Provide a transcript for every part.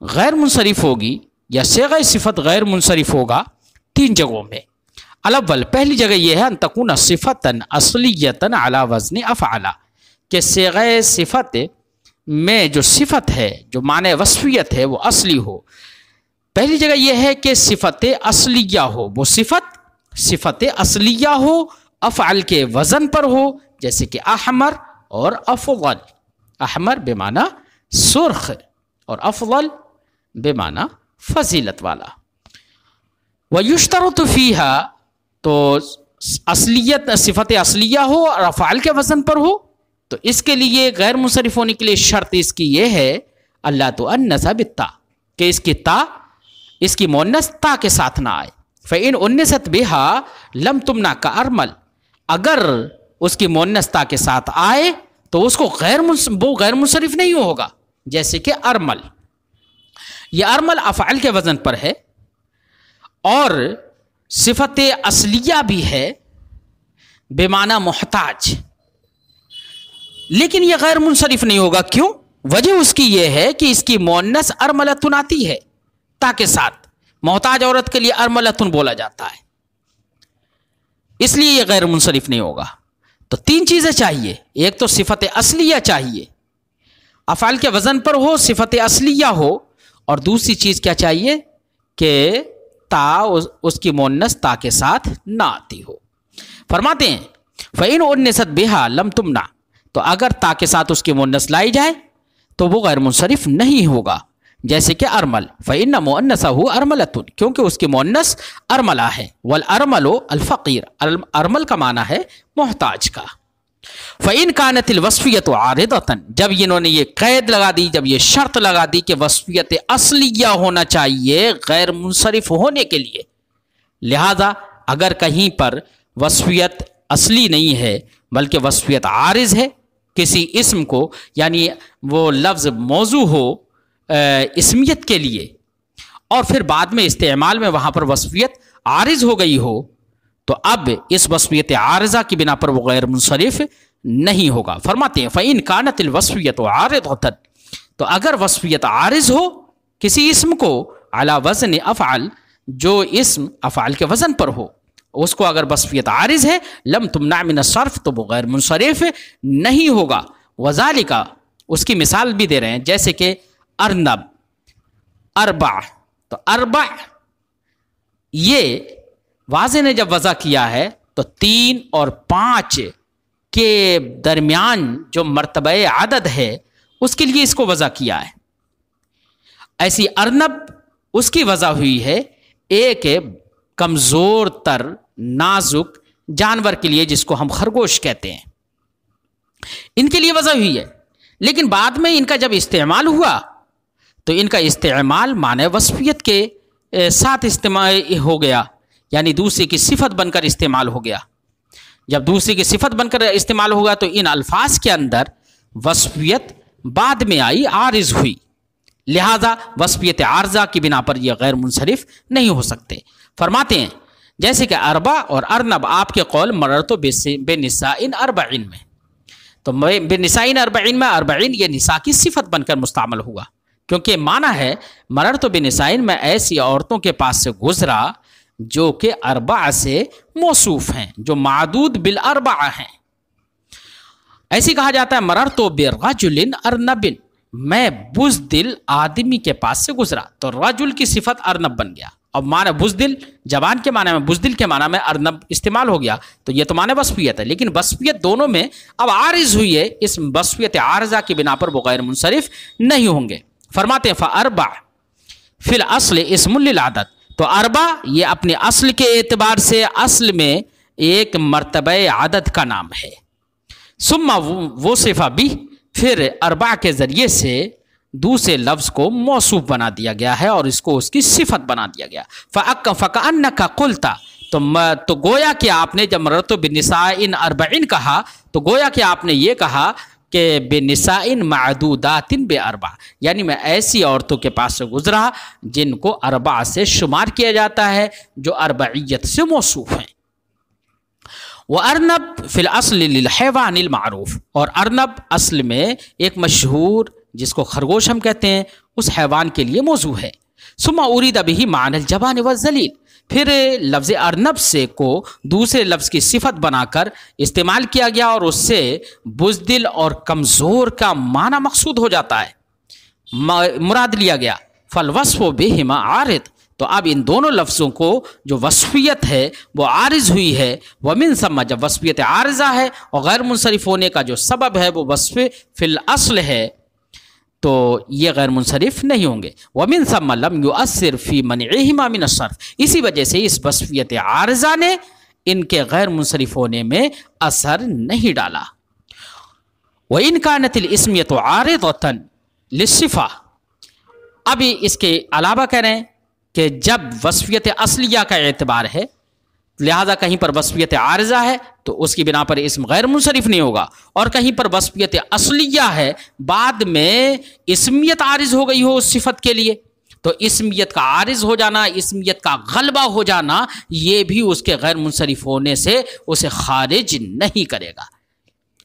غیر منصرف ہوگی یا صیغہ صفت غیر منصرف ہوگا 3 جگہوں میں۔ الاول، پہلی جگہ یہ ہے ان تکون صفتاً اصلیتاً علی وزن افعل، کہ صیغہ صفت میں جو صفت ہے، جو معنی وصفیت ہے، وہ اصلی ہو۔ پہلی جگہ یہ ہے کہ صفت اصلیہ ہو، وہ صفت اصلیہ ہو، افعل کے وزن پر ہو، جیسے کہ احمر اور افضل۔ احمر بے معنی سرخ اور افضل بے معنی فضیلت والا۔ وَيُشْتَرَطُ فِيهَا، تو اصلیت صفت اصلیہ ہو اور افعال کے وزن پر ہو، تو اس کے لیے غیر منصرف ہونے کے لیے شرط اس کی یہ ہے اللہ تؤنث بالتا، کہ اس کی مؤنث تا کے ساتھ نہ آئے۔ فَإِنْ أُنِّثَتْ بِهَا لَمْ تُمْنَعْ كَأَرْمَلَ، اگر اس کی مؤنث تا کے ساتھ آئے تو اس کو وہ غیر منصرف نہیں ہوگا، جیسے کہ ارمل۔ یہ ارمل افعال کے وزن پر ہے اور صفت اصلیہ بھی ہے بے معنی محتاج، لیکن یہ غیر منصرف نہیں ہوگا۔ کیوں؟ وجہ اس کی یہ ہے کہ اس کی مؤنث ارملتن آتی ہے تا کے ساتھ، محتاج عورت کے لیے ارملتن بولا جاتا ہے، اس لیے یہ غیر منصرف نہیں ہوگا۔ تو 3 چیزیں چاہیے، ایک تو صفت اصلیہ چاہیے، افعال کے وزن پر ہو، صفت اصلیہ ہو، اور دوسری چیز کیا چاہیے کہ تا اس کی مؤنث تا کے ساتھ نہ آتی ہو۔ فرماتے ہیں فَإِنْ أُنِّثَتْ بِهَا لَمْ تُمْنَعْ، تو اگر تا کے ساتھ اس کی مؤنث لائی جائے تو وہ غیر منصرف نہیں ہوگا، جیسے کہ ارمل۔ فَإِنَّ مُؤَنَّثَهُ أَرْمَلَةٌ، کیونکہ اس کی مؤنث ارملہ ہے۔ وَالْأَرْمَلُ الْفَقِيرُ، ارمل کا معنی ہے محتاج کا۔ فَإِنْ كَانَتِ الْوَصْفِيَّةُ عَارِضَةً، جب انہوں نے یہ قید لگا دی، جب یہ شرط لگا دی کہ وصفیت اصلیہ ہونا چاہیے غیر منصرف ہونے کے لیے، لہذا اگر کہیں پر وصفیت اصلی نہیں ہے بلکہ وصفیت عارض ہے کسی اسم کو، یعنی وہ لفظ موضوع ہو اسمیت کے لیے اور پھر بعد میں استعمال میں وہاں پر وصفیت عارض ہو گئی ہو، تو اب اس وصفیت عارضہ کی بنا پر وہ غیر منصرف نہیں ہوگا۔ فرماتے ہیں فَإِنْ كَانَتِ الْوَصْفِيَّةُ عَارِضَةً، تو اگر وصفیت عارض ہو کسی اسم کو علی وزن افعل، جو اسم افعال کے وزن پر ہو، اس کو اگر وصفیت عارض ہے لم تمنع من الصرف، تو وہ غیر منصرف نہیں ہوگا۔ وذالک، اس کی مثال بھی دے رہے ہیں، جیسے کہ ارنب، اربع، تو اربع یہ واضح نے جب وضع کیا ہے تو 3 اور 5 کے درمیان جو مرتبہ عدد ہے اس کے لیے اس کو وضع کیا ہے۔ ایسی ارنب اس کی وضع ہوئی ہے ایک کمزور تر نازک جانور کے لیے جس کو ہم خرگوش کہتے ہیں، ان کے لیے وضع ہوئی ہے، لیکن بعد میں ان کا جب استعمال ہوا تو ان کا استعمال معنی وصفیت کے ساتھ استعمال ہو گیا، یعنی دوسرے کی صفت بن کر استعمال ہو گیا۔ جب دوسرے کی صفت بن کر استعمال ہوگا تو ان الفاظ کے اندر وصفیت بعد میں آئی، عارض ہوئی، لہذا وصفیت عارضہ کی بنا پر یہ غیر منصرف نہیں ہو سکتے۔ فرماتے ہیں جیسے کہ اربع اور ارنب، آپ کے قول مررت بے نسائن اربعین میں، تو بے نسائن اربعین میں اربعین یہ نساء کی صفت بن کر مستعمل ہوا، کیونکہ معنی ہے مررت بے نسائن، میں ایسی عورتوں کے پاس سے گزرا جو کہ اربع سے موصوف ہیں، جو معدود بالاربع ہیں۔ ایسی کہا جاتا ہے مررت برجل ارنب، میں بزدل آدمی کے پاس سے گزرا، تو رجل کی صفت ارنب بن گیا، اور معنی بزدل زبان کے معنی میں، بزدل کے معنی میں ارنب استعمال ہو گیا، تو یہ تو معنی وصفیت ہے، لیکن وصفیت دونوں میں اب عارض ہوئی ہے، اس وصفیت عارضہ کی بنا پر وہ غیر منصرف نہیں ہوں گے۔ فرماتے ہیں فاربع فی الاصل اسم للعدد، تو اربع یہ اپنے اصل کے اعتبار سے اصل میں ایک مرتبہ عدد کا نام ہے، ثم وصف بھی، پھر اربع کے ذریعے سے دوسرے لفظ کو موصوف بنا دیا گیا ہے اور اس کو اس کی صفت بنا دیا گیا۔ فَكَأَنَّكَ قُلْتَ، تو گویا کہ آپ نے جب مررت بنساء اربعین کہا تو گویا کہ آپ نے یہ کہا کہ بنساء معدودات باربع، یعنی میں ایسی عورتوں کے پاس سے گزرا جن کو اربع سے شمار کیا جاتا ہے، جو اربعیت سے موصوف ہیں۔ وَأَرْنَبْ فِي الْأَصْلِ لِلْحَيْوَانِ الْمَعْرُوفِ، اور ارنب اصل میں ایک مشہور جس کو خرگوش ہم کہتے ہیں، اس حیوان کے لیے موضوع ہے۔ ثم ارید به معنی الجبان والذلیل، پھر لفظ ارنب سے کو دوسرے لفظ کی صفت بنا کر استعمال کیا گیا اور اس سے بزدل اور کمزور کا معنی مقصود ہو جاتا ہے، مراد لیا گیا۔ فالوصف بہما عارض، تو اب ان دونوں لفظوں کو جو وصفیت ہے وہ عارض ہوئی ہے۔ ومن ثم، جب وصفیت عارضہ ہے اور غیر منصرف ہونے کا جو سبب ہے وہ وصف فی الاصل ہے تو یہ غیر منصرف نہیں ہوں گے۔ ومن ثم لم یؤثر فی منعہما من الصرف، اسی وجہ سے اس وصفیت عارضہ نے ان کے غیر منصرف ہونے میں اثر نہیں ڈالا۔ وإن كانت الاسمیۃ عارضۃ للصفہ، اب اس کے علاوہ کہہ رہے ہیں کہ جب وصفیت اصلیہ کا اعتبار ہے لہذا کہیں پر وصفیت عارضہ ہے تو اس کی بنا پر اسم غیر منصرف نہیں ہوگا، اور کہیں پر وصفیت اصلیہ ہے بعد میں اسمیت عارض ہو گئی ہو اس صفت کے لیے تو اسمیت کا عارض ہو جانا، اسمیت کا غلبہ ہو جانا، یہ بھی اس کے غیر منصرف ہونے سے اسے خارج نہیں کرے گا۔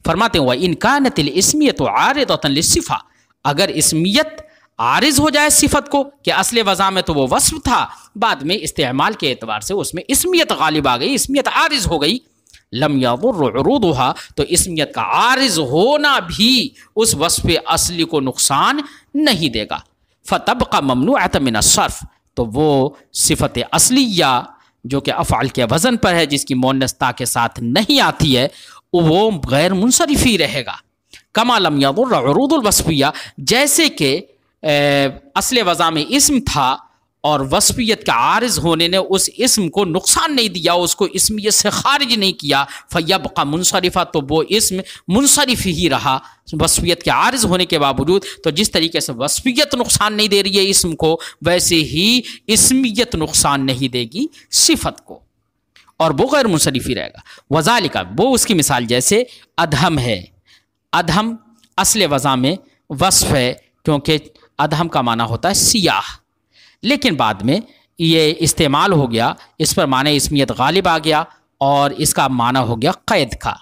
فرماتے ہیں وَإِنْ كَانَتِ الْإِسْمِيَّةُ عَارِضَةً لِلصِّفَةِ، اگر اسمیت عارض ہو جائے صفت کو کہ اصل وضع میں تو وہ وصف تھا، بعد میں استعمال کے اعتبار سے اس میں اسمیت غالب آ گئی، اسمیت عارض ہو گئی، لم يضر عروضها، تو اسمیت کا عارض ہونا بھی اس وصف اصلی کو نقصان نہیں دے گا۔ فتبقى ممنوعة من الصرف، تو وہ صفت اصلیہ جو کہ افعل کے وزن پر ہے، جس کی مؤنث تا کے ساتھ نہیں آتی ہے، وہ غیر منصرف ہی رہے گا۔ کما لم يضر عروض الوصفیہ، جیسے کہ اصل وضع میں اسم تھا اور وصفیت کا عارض ہونے نے اس اسم کو نقصان نہیں دیا، اس کو اسمیت سے خارج نہیں کیا، فیبقى منصرفا، تو وہ اسم منصرف ہی رہا وصفیت کے عارض ہونے کے باوجود۔ تو جس طریقے سے وصفیت نقصان نہیں دے رہی ہے اسم کو، ویسے ہی اسمیت نقصان نہیں دے گی صفت کو، اور وہ غیر منصرف ہی رہے گا۔ وذالک، وہ اس کی مثال جیسے ادہم ہے، ادہم اصل وضع میں وصف ہے کیونکہ ادہم کا معنی ہوتا ہے سیاہ، لیکن بعد میں یہ استعمال ہو گیا، اس پر معنی اسمیت غالب آ گیا اور اس کا معنی ہو گیا قید کا۔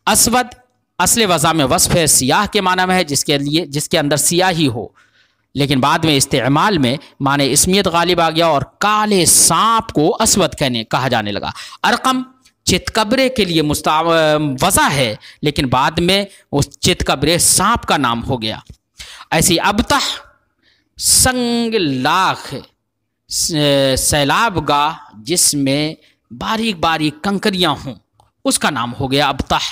اسود اصل وضع میں وصف ہے، سیاہ کے معنی میں ہے، جس کے اندر سیاہی ہو، لیکن بعد میں استعمال میں معنی اسمیت غالب آ گیا اور کالے سانپ کو اسود کہا جانے لگا۔ ارقم چتکبرے کے لیے وضع ہے، لیکن بعد میں اس چتکبرے سانپ کا نام ہو گیا۔ ایسی ابتح سنگ لاخ سیلاب گاہ جس میں باریک باریک کنکریاں ہوں، اس کا نام ہو گیا ابتح،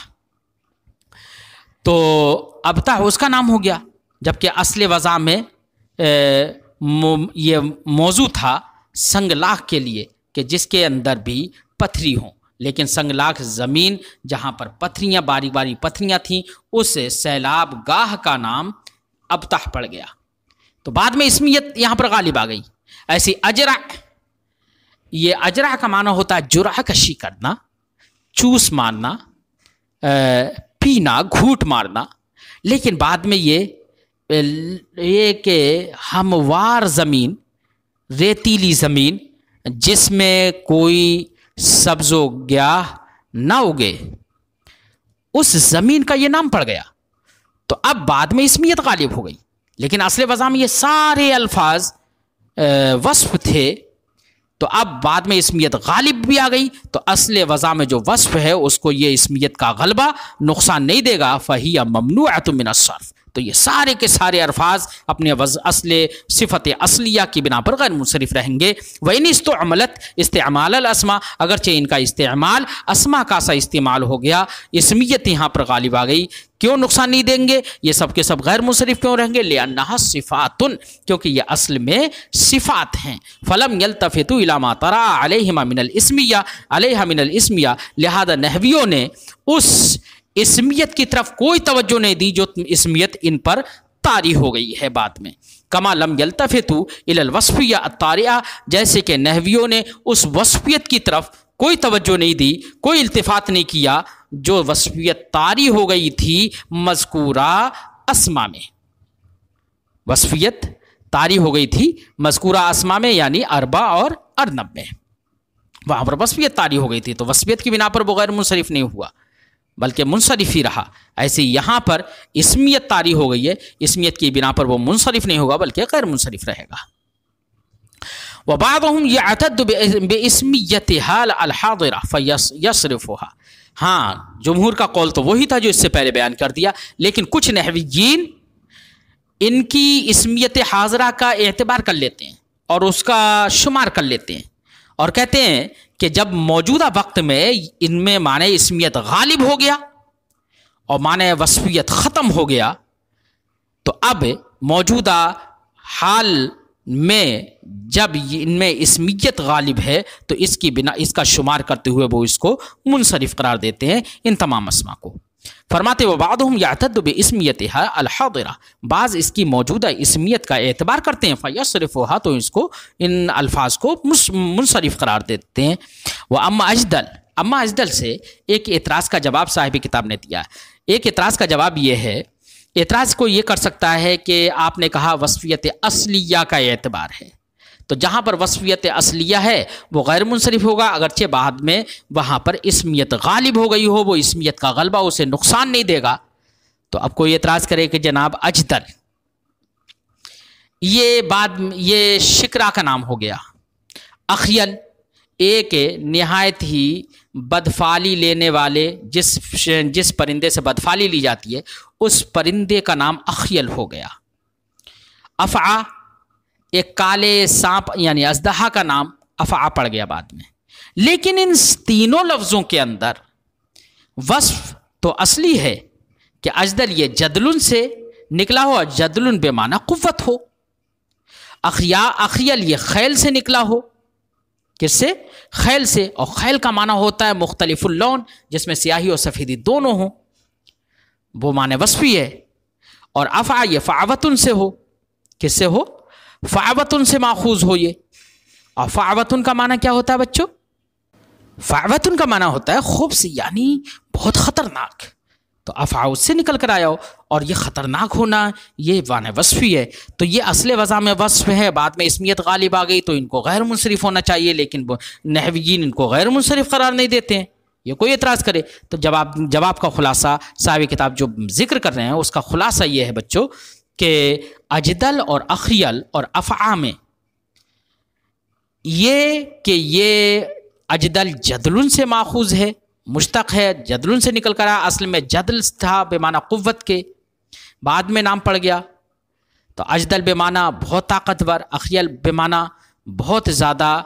تو ابتح اس کا نام ہو گیا، جبکہ اصل وضع میں یہ موضوع تھا سنگ لاخ کے لیے کہ جس کے اندر بھی پتھری ہوں، لیکن سنگ لاخ زمین جہاں پر پتھریاں باریک باریک پتھریاں تھیں، اس سیلاب گاہ کا نام ابتح پڑ گیا، تو بعد میں اسمیت یہاں پر غالب آ گئی۔ ایسی اجرع، یہ اجرع کا معنی ہوتا ہے جرعہ کشی کرنا، چوس مارنا، پینا، گھوٹ مارنا، لیکن بعد میں یہ کہ ہموار زمین، ریتیلی زمین جس میں کوئی سبز و گیاہ نہ اگے، اس زمین کا یہ نام پڑ گیا، تو اب بعد میں اسمیت غالب ہو گئی، لیکن اصل وضع میں یہ سارے الفاظ وصف تھے، تو اب بعد میں اسمیت غالب بھی آ گئی، تو اصل وضع میں جو وصف ہے اس کو یہ اسمیت کا غلبہ نقصان نہیں دے گا، فہی ممنوعۃ من الصرف، تو یہ سارے کے سارے الفاظ اپنے اصل صفت اصلیہ کی بنا پر غیر منصرف رہیں گے۔ وَإِنِ اسْتُعْمَلَتْ استعمال الاسماء، اگرچہ ان کا استعمال اسماء کا سا استعمال ہو گیا، اسمیت یہاں پر غالب آ گئی، کیوں نقصان نہیں دیں گے؟ یہ سب کے سب غیر منصرف کیوں رہیں گے؟ لِأَنَّهَا صِفَاتٌ، کیونکہ یہ اصل میں صفات ہیں۔ فَلَمْ يَلْتَفِتُوا إِلَىٰ مَا طَرَأَ عَلَيْهِمَا مِنَ الْإِسْمِيَّةِ، لہذا نحویوں نے اس اسمیت کی طرف کوئی توجہ نہیں دی جو اسمیت ان پر طاری ہو گئی ہے بعد میں۔ کما لم یلتفتوا الی الوصفیہ الطارئہ، جیسے کہ نحویوں نے اس وصفیت کی طرف کوئی توجہ نہیں دی، کوئی التفات نہیں کیا جو وصفیت طاری ہو گئی تھی مذکورہ اسما میں، وصفیت طاری ہو گئی تھی مذکورہ اسما میں یعنی اربع اور ارنب میں، وہاں پر وصفیت طاری ہو گئی تھی، تو وصفیت کی بنا پر وہ غیر منصرف نہیں ہوا، بلکہ منصرف ہی رہا. ایسے یہاں پر اسمیت طاری ہو گئی ہے، اسمیت کی بنا پر وہ منصرف نہیں ہوگا بلکہ غیر منصرف رہے گا. وبعضهم يعتد باسمیتها الحاضرہ فیصرفها. ہاں جمہور کا قول تو وہی تھا جو اس سے پہلے بیان کر دیا، لیکن کچھ نحویین ان کی اسمیت حاضرہ کا اعتبار کر لیتے ہیں اور اس کا شمار کر لیتے ہیں اور کہتے ہیں کہ جب موجودہ وقت میں ان میں معنی اسمیت غالب ہو گیا اور معنی وصفیت ختم ہو گیا، تو اب موجودہ حال میں جب ان میں اسمیت غالب ہے تو اس کی بنا اس کا شمار کرتے ہوئے وہ اس کو منصرف قرار دیتے ہیں ان تمام اسما کو. فرماتے وبعضهم يعتد باسمیتها الحاضرہ، بعض اس کی موجودہ اسمیت کا اعتبار کرتے ہیں، فیصرفها تو اس کو ان الفاظ کو منصرف قرار دیتے ہیں. واما اجدل سے ایک اعتراض کا جواب صاحب کتاب نے دیا. ایک اعتراض کا جواب یہ ہے، اعتراض کو یہ کر سکتا ہے کہ آپ نے کہا وصفیت اصلیہ کا اعتبار ہے، تو جہاں پر وصفیت اصلیہ ہے وہ غیر منصرف ہوگا، اگرچہ بعد میں وہاں پر اسمیت غالب ہو گئی ہو، وہ اسمیت کا غلبہ اسے نقصان نہیں دے گا. تو اب کوئی اعتراض کرے کہ جناب اجدل یہ شکرا کا نام ہو گیا، اخیل ایک نہایت ہی بدفعلی لینے والے جس پرندے سے بدفعلی لی جاتی ہے اس پرندے کا نام اخیل ہو گیا. افعا ایک کالے سانپ یعنی اژدہا کا نام افعا پڑ گیا بعد میں. لیکن ان تینوں لفظوں کے اندر وصف تو اصلی ہے کہ اجدل یہ جدلن سے نکلا ہو، اور جدلن بے معنی قوت ہو. اخیل یہ خیل سے نکلا ہو، کس سے؟ خیل سے، اور خیل کا معنی ہوتا ہے مختلف اللون، جس میں سیاہی اور سفیدی دونوں ہوں، وہ معنی وصفی ہے. اور افعا یہ فعوتن سے ہو، کس سے ہو؟ فعوتن سے ماخوذ ہو یہ. اور فعوتن کا معنی کیا ہوتا ہے بچوں؟ فعوتن کا معنی ہوتا ہے خبث، یعنی بہت خطرناک. تو افعا اس سے نکل کر آیا ہو، اور یہ خطرناک ہونا یہ معنی وصفی ہے. تو یہ اصل وضع میں وصف ہے، بعد میں اسمیت غالب آ گئی تو ان کو غیر منصرف ہونا چاہیے، لیکن نحویین ان کو غیر منصرف قرار نہیں دیتے ہیں. یہ کوئی اعتراض کرے تو جواب کا خلاصہ صاحب کتاب جو ذکر کر رہے ہیں اس کا خلاصہ یہ ہے بچوں کہ اجدل اور اخیل اور افعا میں یہ اجدل جدلن سے ماخوذ ہے، مشتق ہے، جدلن سے نکل کر آیا. اصل میں جدل تھا بے معنی قوت کے، بعد میں نام پڑ گیا. تو اجدل بے معنی بہت طاقتور، اخیل بے معنی بہت زیادہ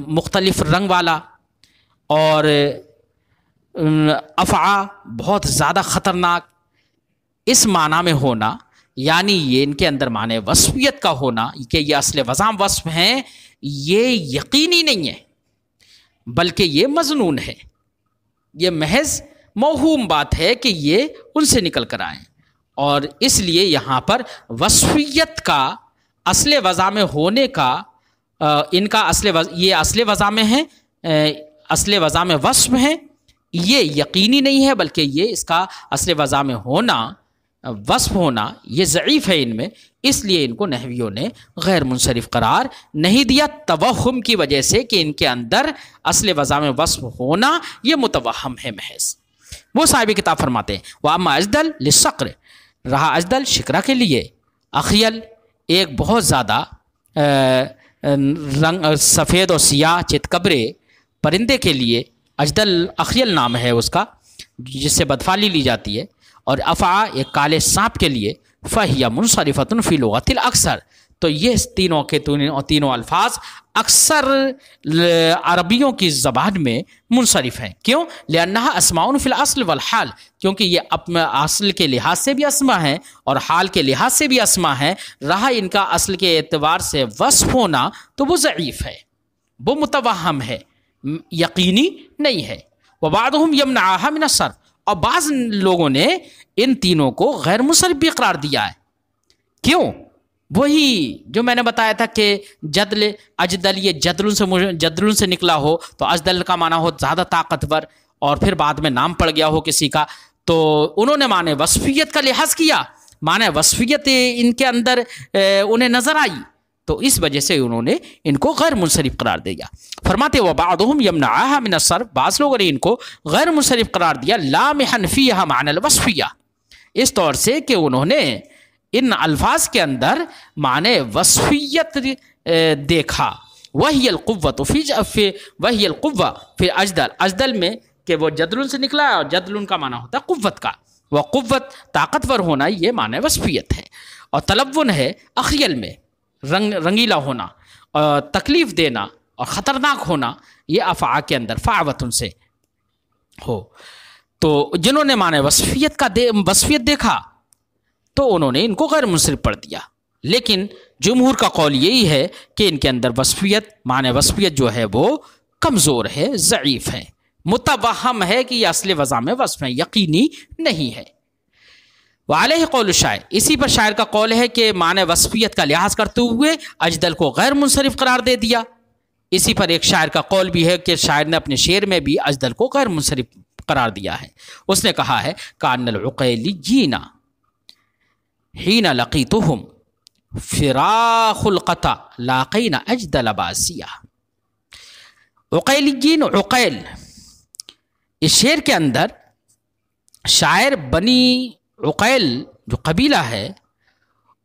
مختلف رنگ والا، اور افعا بہت زیادہ خطرناک. اس معنی میں ہونا یعنی یہ ان کے اندر معنی وصفیت کا ہونا کہ یہ اصل وضع وصف ہیں، یہ یقینی نہیں ہے بلکہ یہ مظنون ہے. یہ محض موہوم بات ہے کہ یہ ان سے نکل کر آئیں، اور اس لیے یہاں پر وصفیت کا اصل وضع میں ہونے کا ان کا یہ اصل وضع میں ہے، اصل وضع میں وصف ہیں، یہ یقینی نہیں ہے بلکہ یہ اس کا اصل وضع میں ہونا وصف ہونا یہ ضعیف ہے ان میں. اس لیے ان کو نحویوں نے غیر منصرف قرار نہیں دیا، توہم کی وجہ سے کہ ان کے اندر اصل وضع میں وصف ہونا یہ متوہم ہے محض. وہ صاحب کتاب فرماتے ہیں وَأَمَّا اجدل لِلصَّقْرِ، رہا اجدل شکرا کے لیے، اخیل ایک بہت زیادہ رنگ سفید اور سیاہ چتکبرے پرندے کے لیے اجدل اخیل نام ہے اس کا جس سے بدفعلی لی جاتی ہے، اور افعا ایک کالے سانپ کے لیے فہیہ منصرفتن فی لغت الاکثر. تو یہ تینوں الفاظ اکثر عربیوں کی زبان میں منصرف ہیں. کیوں؟ لأنہا اسماء فی الاصل والحال، کیونکہ یہ اپنے اصل کے لحاظ سے بھی اسماء ہیں اور حال کے لحاظ سے بھی اسماء ہیں. رہا ان کا اصل کے اعتبار سے وصف ہونا تو وہ ضعیف ہے، وہ متوہم ہے، یقینی نہیں ہے. وبعضهم یمنعها من الصرف، اور بعض لوگوں نے ان تینوں کو غیر منصرف بھی قرار دیا ہے. کیوں؟ وہی جو میں نے بتایا تھا کہ اجدل یہ جدلن سے نکلا ہو تو اجدل کا معنی ہو زیادہ طاقتور، اور پھر بعد میں نام پڑ گیا ہو کسی کا، تو انہوں نے معنی وصفیت کا لحاظ کیا، معنی وصفیت ان کے اندر انہیں نظر آئی، تو اس وجہ سے انہوں نے ان کو غیر منصرف قرار دیا۔ فرماتے وبعضهم یمنعها من الصرف، بعض لوگوں نے ان کو غیر منصرف قرار دیا لامحا فیہا معنی الوصفیہ، اس طور سے کہ انہوں نے ان الفاظ کے اندر معنی وصفیت دیکھا۔ وہی القوۃ وہی القوہ فی اجدل، اجدل میں کہ وہ جدلن سے نکلا ہے، اور جدلن کا معنی ہوتا ہے قوت کا، وہ قوت طاقتور ہونا، یہ معنی وصفیت ہے۔ اور تلون ہے اخیل میں رنگیلا ہونا اور تکلیف دینا اور خطرناک ہونا، یہ افعا کے اندر فعوتن سے ہو۔ تو جنہوں نے معنی وصفیت دیکھا تو انہوں نے ان کو غیر منصرف پڑھ دیا، لیکن جمہور کا قول یہی ہے کہ ان کے اندر وصفیت، معنی وصفیت جو ہے وہ کمزور ہے، ضعیف ہے، متوہم ہے کہ یہ اصل وضع میں وصف ہے، یقینی نہیں ہے۔ وعلیہ قول الشاعر، اسی پر شاعر کا قول ہے کہ معنی وصفیت کا لحاظ کرتے ہوئے اجدل کو غیر منصرف قرار دے دیا۔ اسی پر ایک شاعر کا قول بھی ہے کہ شاعر نے اپنے شعر میں بھی اجدل کو غیر منصرف قرار دیا ہے۔ اس نے کہا ہے کان العقیلیین حین لقیتہم فراخ القطع لاقین اجدل باسیہ۔ عقیلیین، عقیل، اس شعر کے اندر شاعر بنی عقیل جو قبیلہ ہے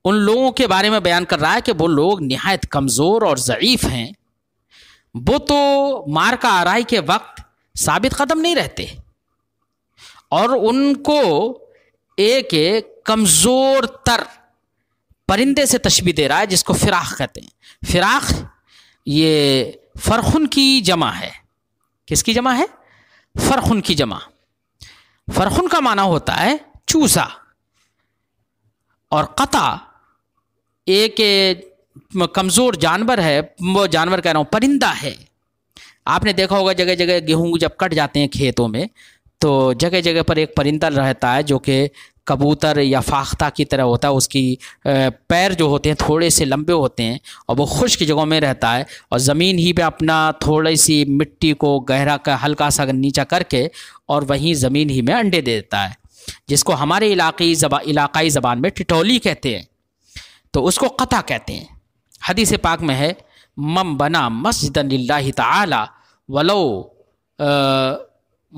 ان لوگوں کے بارے میں بیان کر رہا ہے کہ وہ لوگ نہایت کمزور اور ضعیف ہیں، وہ تو مارکہ آرائی کے وقت ثابت قدم نہیں رہتے، اور ان کو ایک کمزور تر پرندے سے تشبیہ دے رہا ہے جس کو فراخ کہتے ہیں۔ فراخ یہ فرخن کی جمع ہے۔ کس کی جمع ہے؟ فرخن کی جمع۔ فرخن کا معنی ہوتا ہے چوسا، اور قطع ایک کمزور جانور ہے، وہ جانور کہہ رہا ہوں پرندہ ہے۔ آپ نے دیکھا ہوگا جگہ جگہ گیہوں جب کٹ جاتے ہیں کھیتوں میں تو جگہ جگہ پر ایک پرندہ رہتا ہے جو کہ کبوتر یا فاختہ کی طرح ہوتا ہے، اس کی پیر جو ہوتے ہیں تھوڑے سے لمبے ہوتے ہیں اور وہ خشک جگہوں میں رہتا ہے، اور زمین ہی پہ اپنا تھوڑی سی مٹی کو گہرا کا ہلکا سا نیچا کر کے اور وہیں زمین ہی میں انڈے دے دیتا ہے، جس کو ہمارے علاقائی زبان میں ٹٹولی کہتے ہیں، تو اس کو قطع کہتے ہیں۔ حدیث پاک میں ہے من بنا مسجدا للہ تعالی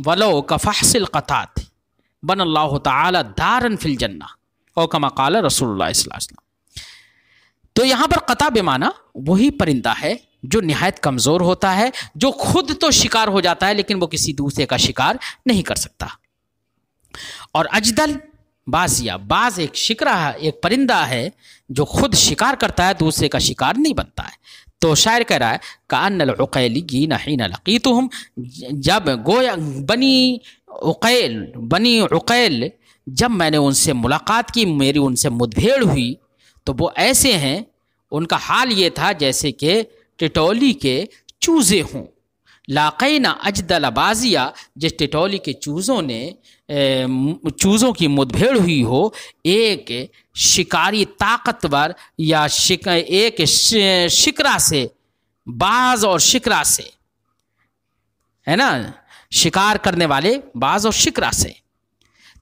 ولو کفحص القطات بن اللہ تعالی دارن فی الجنہ او کما قال رسول اللہ صلی اللہ علیہ وسلم۔ تو یہاں پر قطع بمعنی وہی پرندہ ہے جو نہایت کمزور ہوتا ہے، جو خود تو شکار ہو جاتا ہے لیکن وہ کسی دوسرے کا شکار نہیں کر سکتا۔ اور اجدل بازیا، باز ایک شکرہ ہے، ایک پرندہ ہے جو خود شکار کرتا ہے، دوسرے کا شکار نہیں بنتا ہے۔ تو شاعر کہہ رہا ہے کأن العقیلیین حین لقیتہم، جب گویا بنی عقیل جب میں نے ان سے ملاقات کی، میری ان سے مدبھیڑ ہوئی، تو وہ ایسے ہیں، ان کا حال یہ تھا جیسے کہ ٹٹولی کے چوزے ہوں۔ لاقینا اجدل بازیہ، جس ٹٹولی کے چوزوں کی مدبھیڑ ہوئی ہو ایک شکاری طاقتور یا ایک شکرا سے، باز اور شکرا سے، ہے نا، شکار کرنے والے باز اور شکرا سے۔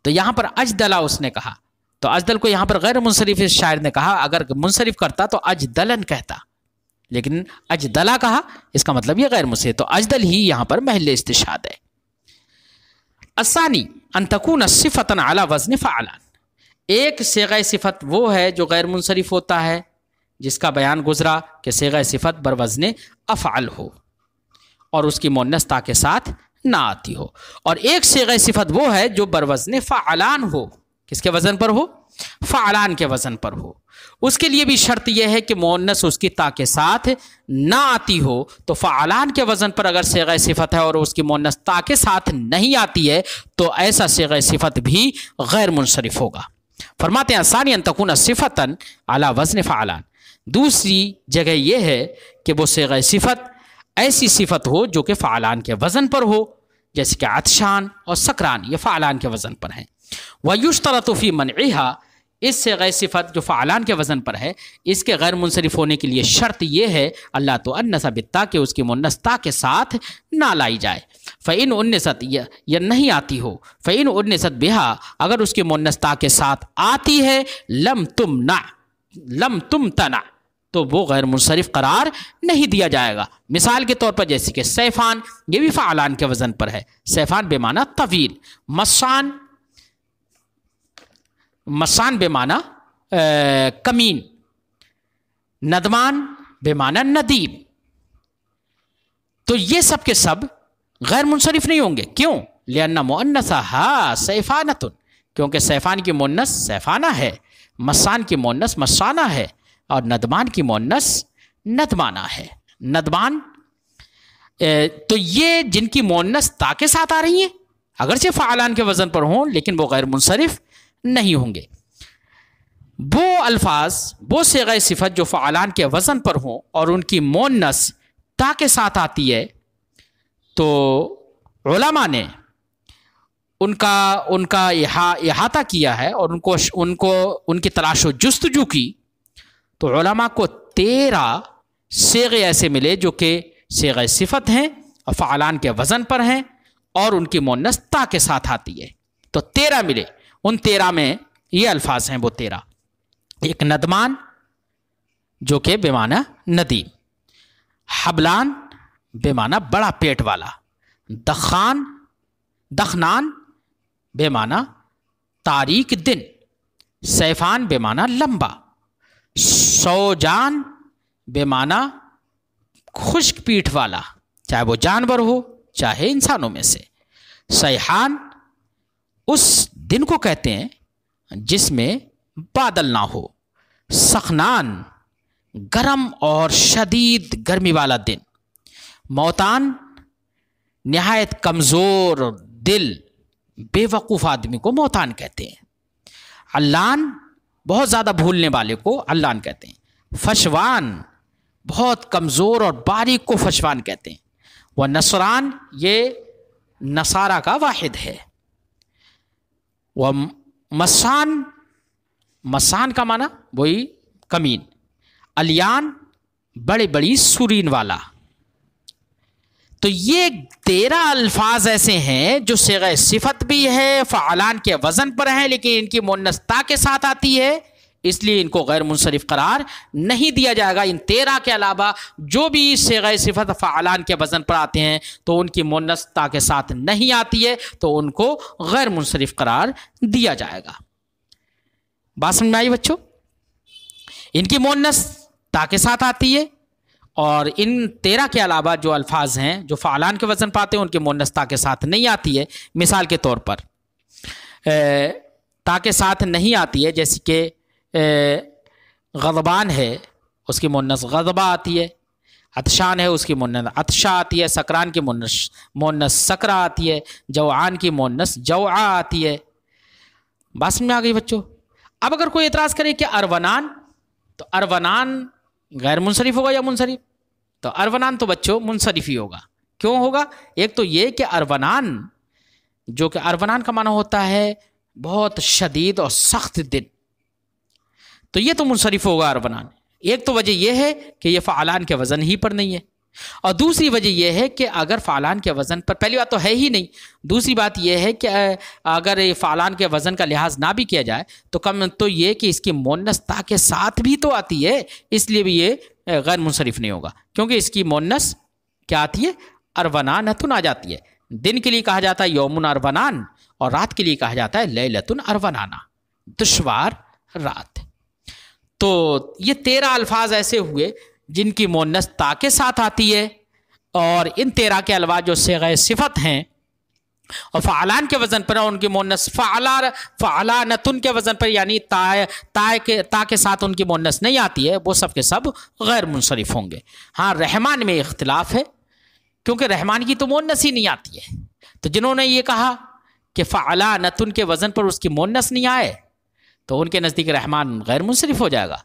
تو یہاں پر اجدلا اس نے کہا، تو اجدل کو یہاں پر غیر منصرف اس شاعر نے کہا، اگر منصرف کرتا تو اجدلن کہتا، لیکن اجدلا کہا، اس کا مطلب یہ غیر منصرف، تو اجدل ہی یہاں پر محل استشہاد ہے۔ الثانی ان تکون صفۃ علی وزن فعلان، ایک صیغہ صفت وہ ہے جو غیر منصرف ہوتا ہے، جس کا بیان گزرا کہ صیغہ صفت بر وزن افعل ہو اور اس کی مؤنث تا کے ساتھ نہ آتی ہو، اور ایک صیغہ صفت وہ ہے جو بر وزن فعلان ہو، کس کے وزن پر ہو؟ فعلان کے وزن پر ہو۔ اس کے لیے بھی شرط یہ ہے کہ مؤنث اس کی تا کے ساتھ نہ آتی ہو، تو فعلان کے وزن پر اگر صیغہ صفت ہے اور اس کی مؤنث تا کے ساتھ نہیں آتی ہے تو ایسا صیغہ صفت بھی غیر منصرف ہوگا۔ فرماتے ہیں ثانی ان تکون صفتا علی وزن فعلان، دوسری جگہ یہ ہے کہ وہ صیغہ صفت ایسی صفت ہو جو کہ فعلان کے وزن پر ہو، جیسے کہ عطشان اور سکران، یہ فعلان کے وزن پر ہیں۔ وَيُشْتَرَطُ فِي مَنْعِهَا، اس سے غیر صفت جو فعلان کے وزن پر ہے، اس کے غیر منصرف ہونے کے لیے شرط یہ ہے اللہ تو انس بالتا، کہ اس کی مؤنث تا کے ساتھ نہ لائی جائے۔ فَإِنْ أُنِّثَتْ، یا نہیں آتی ہو، فَإِنْ أُنِّثَتْ بِهَا، اگر اس کی مؤنث تا کے ساتھ آتی ہے، لم تمتنع، تو وہ غیر منصرف قرار نہیں دیا جائے گا۔ مثال کے طور پر جیسے کہ سیفان، یہ بھی فعلان کے وزن پر ہے، سیفان بے معنی طویل، مسان، مسان بے معنی کمین، ندمان بے معنی ندیم۔ تو یہ سب کے سب غیر منصرف نہیں ہوں گے، کیوں؟ لأن مؤنثھا سیفانۃ، کیونکہ سیفان کی مؤنث سیفانہ ہے، مسان کی مؤنث مسانہ ہے، اور ندمان کی مؤنث ندمانہ ہے۔ ندمان تو یہ جن کی مؤنث تا کے ساتھ آ رہی ہیں، اگرچہ فعلان کے وزن پر ہوں لیکن وہ غیر منصرف نہیں ہوں گے۔ وہ الفاظ، وہ صیغہ صفت جو فعلان کے وزن پر ہوں اور ان کی مؤنث تا کے ساتھ آتی ہے، تو علماء نے ان کا احاطہ کیا ہے اور ان کی تلاش و جستجو کی، تو علماء کو 13 صیغے ایسے ملے جو کہ صیغہ صفت ہیں اور فعلان کے وزن پر ہیں اور ان کی مؤنث تا کے ساتھ آتی ہے۔ تو 13 ملے، ان 13 میں یہ الفاظ ہیں وہ 13۔ ایک ندمان جو کہ بے معنی ندیم، حبلان بے معنی بڑا پیٹ والا، دخنان بے معنی تاریک دن، سیفان بے معنی لمبا، سوجان بے معنی خشک پیٹھ والا، چاہے وہ جانور ہو چاہے انسانوں میں سے، سیحان اس دن کو کہتے ہیں جس میں بادل نہ ہو، سخنان گرم اور شدید گرمی والا دن، موتان نہایت کمزور دل بے وقوف آدمی کو موتان کہتے ہیں، علان بہت زیادہ بھولنے والے کو علان کہتے ہیں، فشوان بہت کمزور اور باریک کو فشوان کہتے ہیں، وہ نصران یہ نصارہ کا واحد ہے، وہ مسان کا معنی وہی کمین، الیان بڑی بڑی سورین والا۔ تو یہ 13 الفاظ ایسے ہیں جو صیغہ صفت بھی ہے، فعلان کے وزن پر ہیں، لیکن ان کی مؤنث تا کے ساتھ آتی ہے، اس لیے ان کو غیر منصرف قرار نہیں دیا جائے گا۔ ان 13 کے علاوہ جو بھی صیغہ صفت فعلان کے وزن پر آتے ہیں تو ان کی مؤنث تا کے ساتھ نہیں آتی ہے، تو ان کو غیر منصرف قرار دیا جائے گا۔ بات سمجھ میں آئی بچوں؟ ان کی مؤنث تا کے ساتھ آتی ہے، اور ان 13 کے علاوہ جو الفاظ ہیں جو فعلان کے وزن پاتے ہیں ان کی مؤنث تا کے ساتھ نہیں آتی ہے۔ مثال کے طور پر تا کے ساتھ نہیں آتی ہے، جیسے کہ غضبان ہے اس کی مؤنث غضبہ آتی ہے، عطشان ہے اس کی مؤنث عطشہ آتی ہے، سکران کی مؤنث سکرہ آتی ہے، جوعان کی مؤنث جوعہ آتی ہے۔ بات سمجھ میں آ گئی بچوں؟ اب اگر کوئی اعتراض کرے کہ ارونان، تو ارونان غیر منصرف ہوگا یا منصرف؟ تو ارونان تو بچوں منصرف ہی ہوگا۔ کیوں ہوگا؟ ایک تو یہ کہ ارونان، جو کہ ارونان کا معنی ہوتا ہے بہت شدید اور سخت دن، تو یہ تو منصرف ہوگا ارونان۔ ایک تو وجہ یہ ہے کہ یہ فعلان کے وزن ہی پر نہیں ہے، اور دوسری وجہ یہ ہے کہ اگر فعلان کے وزن پر، پہلی بات تو ہے ہی نہیں، دوسری بات یہ ہے کہ اگر فعلان کے وزن کا لحاظ نہ بھی کیا جائے تو کم تو یہ کہ اس کی مؤنث تا کے ساتھ بھی تو آتی ہے، اس لیے بھی یہ غیر منصرف نہیں ہوگا، کیونکہ اس کی مؤنث کیا آتی ہے؟ ارونانتن آ جاتی ہے۔ دن کے لیے کہا جاتا ہے یومن ارونان، اور رات کے لیے کہا جاتا ہے لیلتن ارونانا، دشوار رات۔ تو یہ 13 الفاظ ایسے ہوئے جن کی مؤنث تا کے ساتھ آتی ہے، اور ان 13 کے علاوہ جو صیغہ صفت ہیں اور فعلان کے وزن پر ان کی مؤنث فعلانتن کے وزن پر، یعنی تا کے ساتھ ان کی مؤنث نہیں آتی ہے، وہ سب کے سب غیر منصرف ہوں گے۔ ہاں رحمان میں اختلاف ہے، کیونکہ رحمان کی تو مؤنث ہی نہیں آتی ہے، تو جنہوں نے یہ کہا کہ فعلانتن کے وزن پر اس کی مؤنث نہیں آئے تو ان کے نزدیک رحمان غیر منصرف ہو جائے گا۔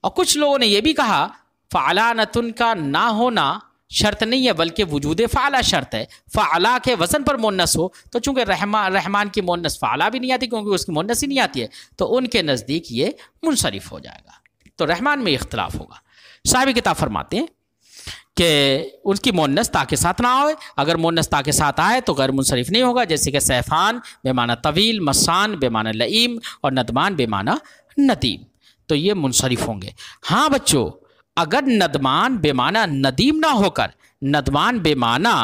اور کچھ لوگوں نے یہ بھی کہا فعلانتن کا نہ ہونا شرط نہیں ہے بلکہ وجود فعلہ شرط ہے، فعلہ کے وزن پر مؤنث ہو، تو چونکہ رحمان کی مؤنث فعلہ بھی نہیں آتی کیونکہ اس کی مؤنث ہی نہیں آتی ہے، تو ان کے نزدیک یہ منصرف ہو جائے گا۔ تو رحمان میں اختلاف ہوگا۔ صاحب کتاب فرماتے ہیں کہ اس کی مؤنث تا کے ساتھ نہ آئے، اگر مؤنث تا کے ساتھ آئے تو غیر منصرف نہیں ہوگا، جیسے کہ سیفان بے معنی طویل، مسان بے معنی لئیم، اور ندمان بے معنی ندیم، تو یہ منصرف ہوں گے۔ ہاں بچوں، اگر ندمان بے معنی ندیم نہ ہو کر ندمان بے معنی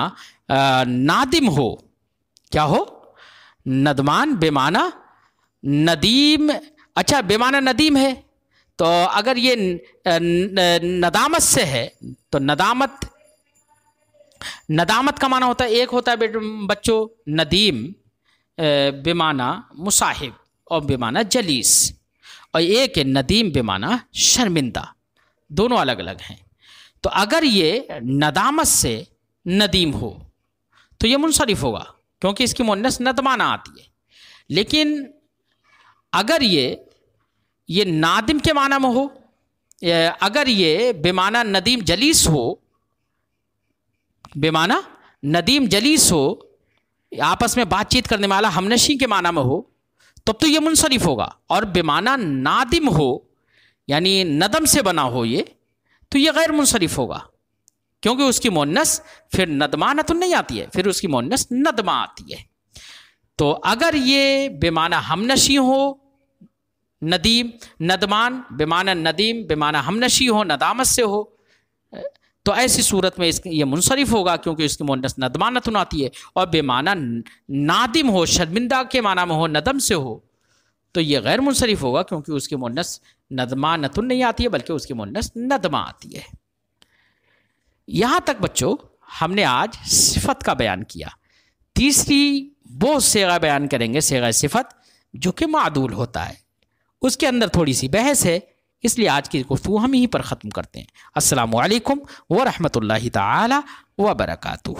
نادم ہو، کیا ہو؟ ندمان بے معنی ندیم، اچھا بے معنی ندیم ہے تو اگر یہ ندامت سے ہے تو ندامت کا معنی ہوتا ہے، ایک ہوتا ہے بچوں ندیم بے معنی مصاحب اور بے معنی جلیس، اور ایک ہے ندیم بے معنی شرمندہ، دونوں الگ الگ ہیں۔ تو اگر یہ ندامت سے ندیم ہو تو یہ منصرف ہوگا کیونکہ اس کی مؤنث ندمانہ آتی ہے، لیکن اگر یہ نادم کے معنی میں ہو، اگر یہ بے معنی ندیم جلیس ہو، بے معنی ندیم جلیس ہو، آپس میں بات چیت کرنے والا ہمنشی کے معنی میں ہو، تب تو یہ منصرف ہوگا، اور بے معنی نادم ہو یعنی ندم سے بنا ہو یہ، تو یہ غیر منصرف ہوگا کیونکہ اس کی مؤنث پھر ندمانہ تو نہیں آتی ہے، پھر اس کی مؤنث ندمہ آتی ہے۔ تو اگر یہ بے معنی ہمنشی ہو ندیم، ندمان بے معنی ندیم بے معنی ہمنشی ہو، ندامت سے ہو، تو ایسی صورت میں یہ منصرف ہوگا کیونکہ اس کی مؤنث ندمانۃ آتی ہے، اور بے معنی نادم ہو شرمندہ کے معنی میں ہو، ندم سے ہو، تو یہ غیر منصرف ہوگا کیونکہ اس کی مؤنث ندمانۃ نہیں آتی ہے بلکہ اس کی مؤنث ندمہ آتی ہے۔ یہاں تک بچوں ہم نے آج صفت کا بیان کیا۔ تیسری وہ صیغہ بیان کریں گے، صیغہ صفت، جو کہ معدول ہوتا ہے، اس کے اندر تھوڑی سی بحث ہے، اس لیے آج کی گفتگو ہم یہیں پر ختم کرتے ہیں۔ السلام علیکم ورحمۃ اللہ تعالی وبرکاتہ۔